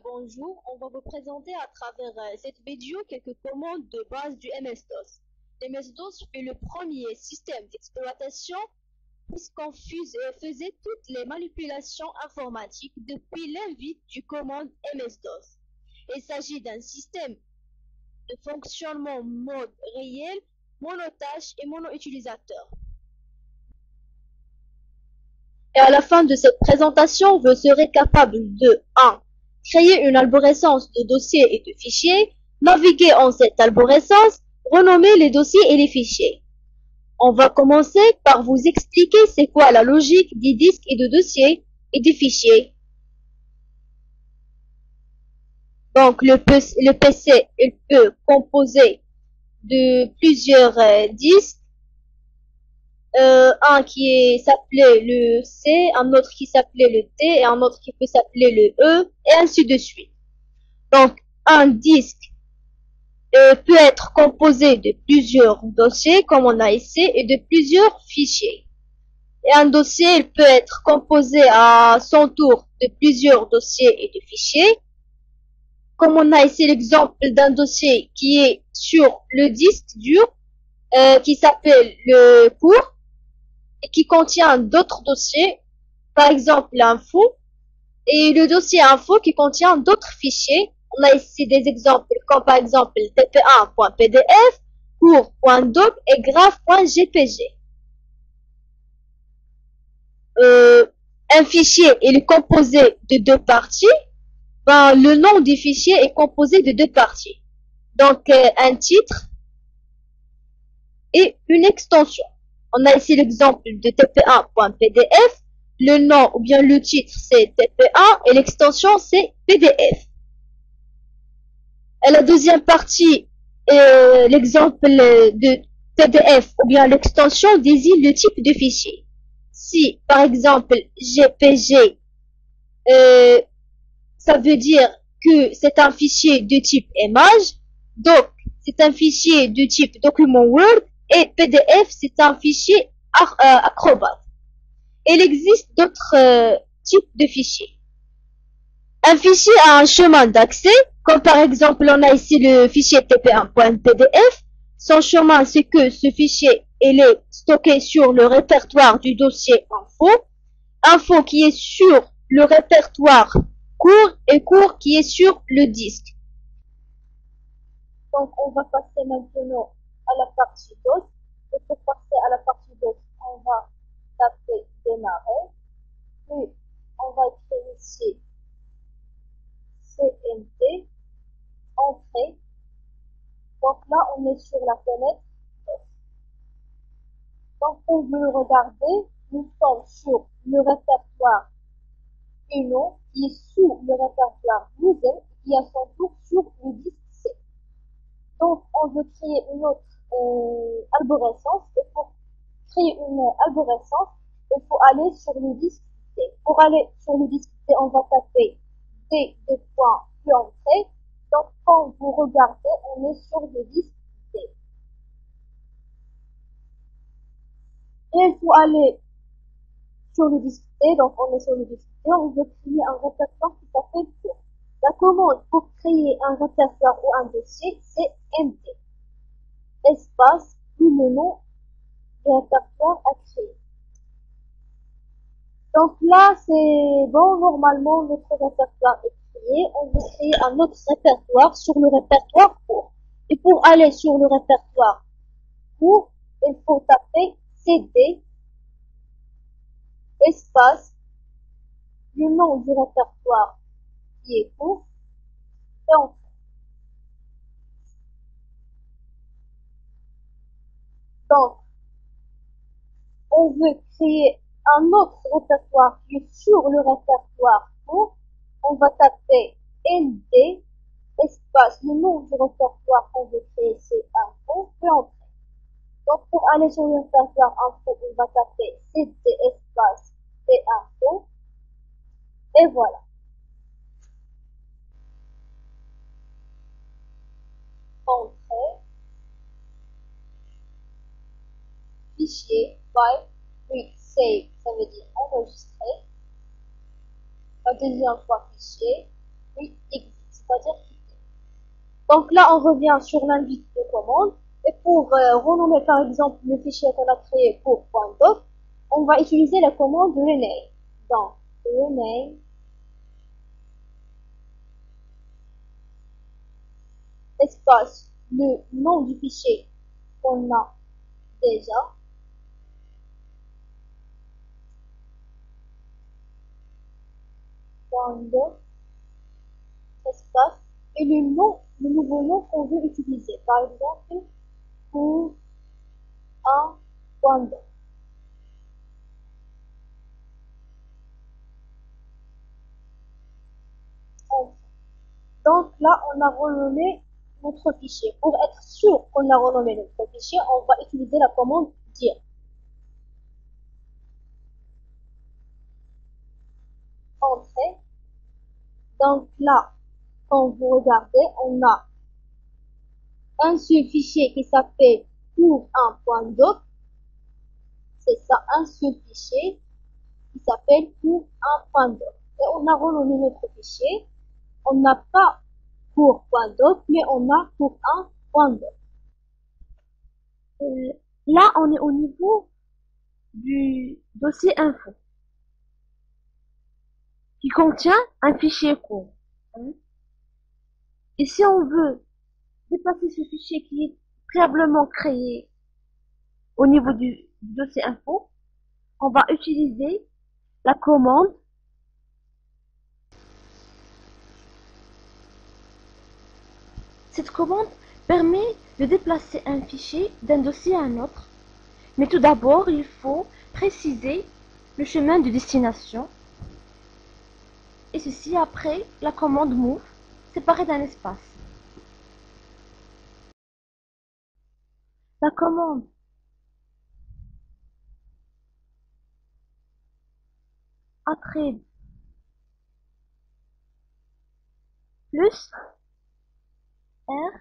Bonjour, on va vous présenter à travers cette vidéo quelques commandes de base du MS-DOS. Le MS-DOS fut le premier système d'exploitation puisqu'on faisait toutes les manipulations informatiques depuis l'invite du commande MS-DOS. Il s'agit d'un système de fonctionnement mode réel, monotâche et mono-utilisateur. Et à la fin de cette présentation, vous serez capable de 1. Créer une arborescence de dossiers et de fichiers, naviguer en cette arborescence, renommer les dossiers et les fichiers. On va commencer par vous expliquer c'est quoi la logique des disques et de dossiers et des fichiers. Donc le PC il peut composer de plusieurs disques. Un qui s'appelait le C, un autre qui s'appelait le T et un autre qui peut s'appeler le E et ainsi de suite. Donc un disque peut être composé de plusieurs dossiers comme on a ici et de plusieurs fichiers. Et un dossier il peut être composé à son tour de plusieurs dossiers et de fichiers. Comme on a ici l'exemple d'un dossier qui est sur le disque dur qui s'appelle le cours et qui contient d'autres dossiers, par exemple l'info, et le dossier info qui contient d'autres fichiers. On a ici des exemples comme par exemple tp1.pdf, cours.doc et graph.jpg. Un fichier il est composé de deux parties. Le nom du fichier est composé de deux parties. Donc un titre et une extension. On a ici l'exemple de tp1.pdf. Le nom ou bien le titre c'est tp1 et l'extension c'est pdf. Et la deuxième partie, l'exemple de pdf ou bien l'extension désigne le type de fichier. Si par exemple jpg, ça veut dire que c'est un fichier de type image, doc c'est un fichier de type document Word et PDF c'est un fichier Acrobat. Il existe d'autres types de fichiers. Un fichier a un chemin d'accès, comme par exemple on a ici le fichier tp1.pdf. Son chemin c'est que ce fichier il est stocké sur le répertoire du dossier info qui est sur le répertoire cours et cours qui est sur le disque. Donc on va passer maintenant à la partie DOS. Et pour passer à la partie DOS, on va taper démarrer. Puis on va écrire ici CMD, entrée. Donc là on est sur la fenêtre DOS. Donc pour vous regarder, nous sommes sur le répertoire Uno qui est sous le répertoire user qui a son tour sur le disque C. Donc on veut créer une autre arborescence et pour créer une arborescence il faut aller sur le disque C. Pour aller sur le disque C on va taper D2 puis entrée. Donc quand vous regardez on est sur le disque C. Et il faut aller sur le disque C, donc on est sur le disque C, on veut créer un répertoire qui s'appelle cours. La commande pour créer un répertoire ou un dossier, c'est MD. Espace, puis le nom du répertoire à créer. Donc là, c'est bon, normalement, notre répertoire est créé. On veut créer un autre répertoire sur le répertoire cours. Et pour aller sur le répertoire cours, il faut taper CD, espace, le nom du répertoire qui est court, et entrée. Donc, on veut créer un autre répertoire qui est sur le répertoire court. On va taper ND, espace, le nom du répertoire qu'on veut créer, c'est info, puis entrée. Donc, pour aller sur le répertoire info, on va taper CD, espace, et info, et voilà. Entrée, fichier, file, puis save, ça veut dire enregistrer. La deuxième fois fichier, Oui, exit, c'est-à-dire quitter. Donc là, on revient sur l'indice de commande. Et pour renommer par exemple le fichier qu'on a créé pour .doc, on va utiliser la commande rename. Donc, rename, espace, le nom du fichier qu'on a déjà, .doc, espace, et le nom, le nouveau nom qu'on veut utiliser. Par exemple, pour un .doc. Donc là, on a renommé notre fichier. Pour être sûr qu'on a renommé notre fichier, on va utiliser la commande dir. Entrée. Donc là, quand vous regardez, on a un seul fichier qui s'appelle pour un point doc. C'est ça, un seul fichier qui s'appelle pour un point doc. Et on a renommé notre fichier. On n'a pas pour point doc, mais on a pour un point doc. Là, on est au niveau du dossier info qui contient un fichier court. Et si on veut déplacer ce fichier qui est préalablement créé au niveau du dossier info, on va utiliser la commande Cette commande permet de déplacer un fichier d'un dossier à un autre. Mais tout d'abord, il faut préciser le chemin de destination. Et ceci après la commande move séparée d'un espace. La commande attrib plus R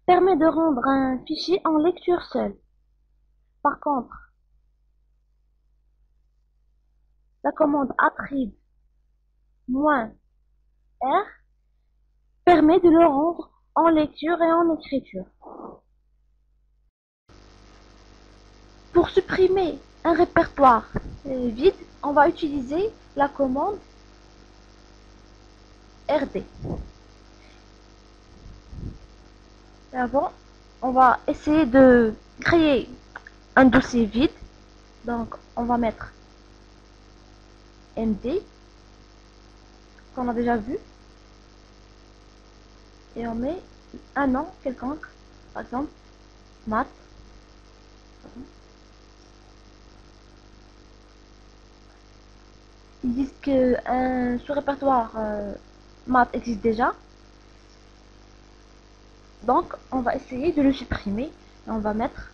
permet de rendre un fichier en lecture seule. Par contre, la commande attrib -R permet de le rendre en lecture et en écriture. Pour supprimer un répertoire vide, on va utiliser la commande RD. Et avant, on va essayer de créer un dossier vide. Donc, on va mettre MD, qu'on a déjà vu. Et on met un nom quelconque, par exemple, maths. Ils disent que un sous-répertoire maths existe déjà. Donc, on va essayer de le supprimer. Et on va mettre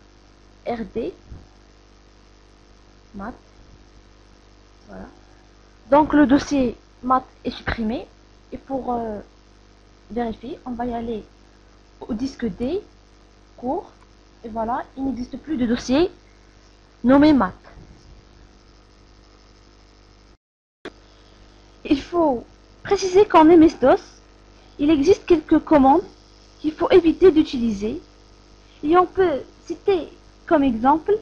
RD, maths. Voilà. Donc, le dossier maths est supprimé. Et pour vérifier, on va y aller au disque D, court. Et voilà, il n'existe plus de dossier nommé maths. Il faut préciser qu'en MS-DOS, il existe quelques commandes qu'il faut éviter d'utiliser. Et on peut citer comme exemple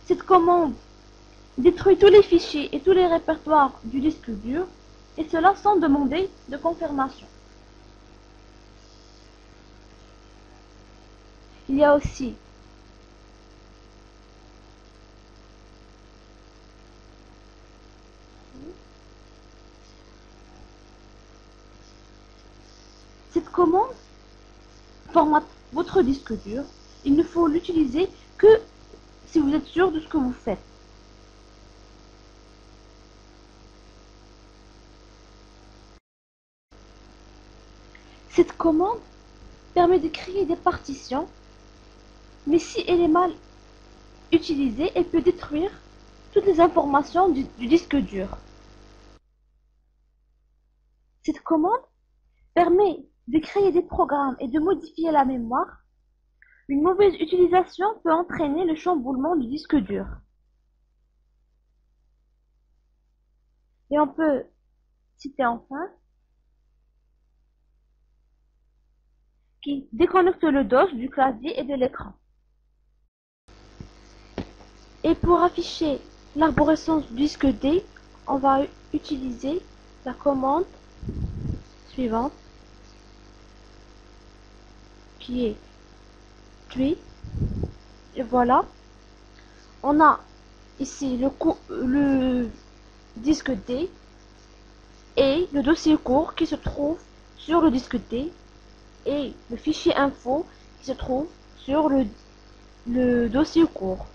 cette commande détruit tous les fichiers et tous les répertoires du disque dur, et cela sans demander de confirmation. Il y a aussi cette commande formate votre disque dur. Il ne faut l'utiliser que si vous êtes sûr de ce que vous faites. Cette commande permet de créer des partitions, mais si elle est mal utilisée, elle peut détruire toutes les informations du disque dur. Cette commande permet de créer des programmes et de modifier la mémoire Une mauvaise utilisation peut entraîner le chamboulement du disque dur. Et on peut citer enfin qui déconnecte le dos du clavier et de l'écran. Et pour afficher l'arborescence du disque D, on va utiliser la commande suivante qui est tree. Et voilà, on a ici le disque D et le dossier court qui se trouve sur le disque D et le fichier info qui se trouve sur le dossier court.